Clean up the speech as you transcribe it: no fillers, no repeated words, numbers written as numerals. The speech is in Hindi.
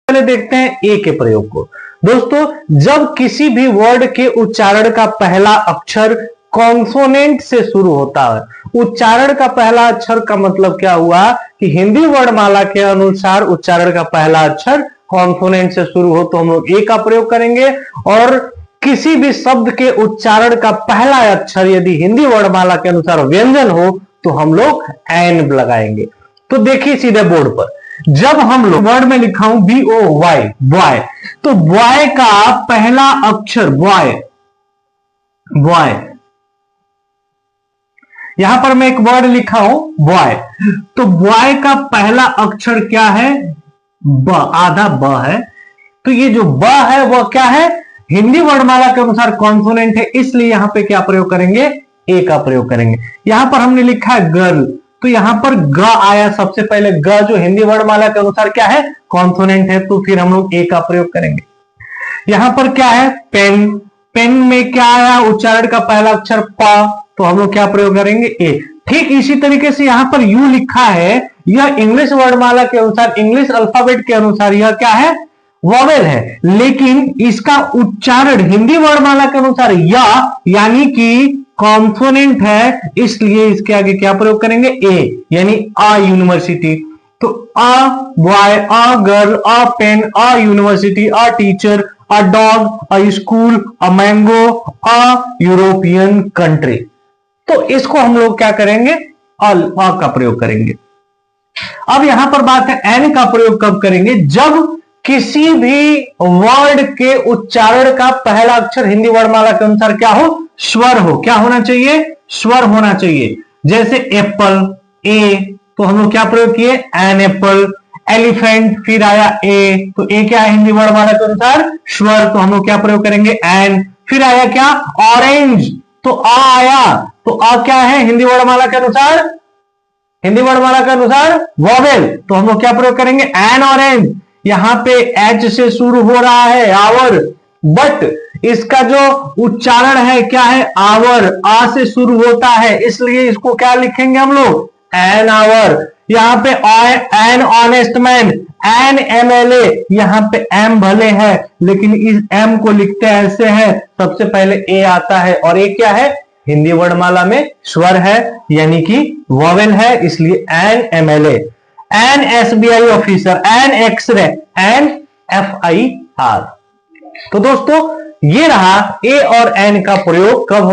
पहले देखते हैं ए के प्रयोग को। दोस्तों, जब किसी भी वर्ड के उच्चारण का पहला अक्षर कॉन्सोनेंट से शुरू होता है। उच्चारण का पहला अक्षर का मतलब क्या हुआ कि हिंदी वर्णमाला के अनुसार उच्चारण का पहला अक्षर कॉन्सोनेंट से शुरू हो तो हम लोग ए का प्रयोग करेंगे, और किसी भी शब्द के उच्चारण का पहला अक्षर यदि हिंदी वर्णमाला के अनुसार व्यंजन हो तो हम लोग एन लगाएंगे। तो देखिए सीधे बोर्ड पर, जब हम लोग वर्ड में लिखा हूं BOY बॉय, तो बॉय का पहला अक्षर बॉय, यहां पर मैं एक वर्ड लिखा हूं बॉय, तो बॉय का पहला अक्षर क्या है? ब, आधा ब है। तो ये जो ब है वह क्या है? हिंदी वर्णमाला के अनुसार कॉन्सोनेंट है, इसलिए यहां पे क्या प्रयोग करेंगे? ए का प्रयोग करेंगे। यहां पर हमने लिखा है गर्ल, तो यहां पर ग आया सबसे पहले, ग जो हिंदी वर्णमाला के अनुसार क्या है? कॉन्सोनेंट है, तो फिर हम लोग ए का प्रयोग करेंगे। यहां पर क्या है? पेन, पेन में क्या आया? उच्चारण का पहला अक्षर प, तो हम लोग क्या प्रयोग करेंगे? ए। ठीक इसी तरीके से यहां पर यू लिखा है, यह इंग्लिश वर्णमाला के अनुसार, इंग्लिश अल्फाबेट के अनुसार यह क्या है? वॉवेल है, लेकिन इसका उच्चारण हिंदी वर्णमाला के अनुसार या यानी कि कॉन्सोनेंट है, इसलिए इसके आगे क्या प्रयोग करेंगे? ए, यानी अ यूनिवर्सिटी। तो a boy, a girl, a pen, a university, a teacher, a dog, a school, a mango, a European country. तो इसको हम लोग क्या करेंगे? अ का प्रयोग करेंगे। अब यहां पर बात है एन का प्रयोग कब करेंगे? जब किसी भी वर्ड के उच्चारण का पहला अक्षर हिंदी वर्णमाला के अनुसार क्या हो? स्वर हो। क्या होना चाहिए? स्वर होना चाहिए। जैसे एप्पल, ए, तो हम लोग क्या प्रयोग किए? An apple. एलिफेंट, फिर आया ए, तो ए क्या है हिंदी वर्णमाला के अनुसार? स्वर, तो हम लोग क्या प्रयोग करेंगे? एन। फिर आया क्या? ऑरेंज, तो आ आया, तो आ क्या है हिंदी वर्णमाला के अनुसार? हिंदी वर्णमाला के अनुसार वॉवेल, तो हम लोग क्या प्रयोग करेंगे? N orange. यहां पे एच से शुरू हो रहा है आवर, बट इसका जो उच्चारण है क्या है? आवर, आ से शुरू होता है, इसलिए इसको क्या लिखेंगे हम लोग? An hour. यहां पे an honest man, an MLA, यहां पे एम भले है लेकिन इस एम को लिखते ऐसे है, सबसे पहले ए आता है, और ए क्या है? हिंदी वर्णमाला में स्वर है, यानी कि वॉवेल है, इसलिए an MLA। An SBI officer, an x-ray, an FIR। तो दोस्तों ये रहा ए और एन का प्रयोग कब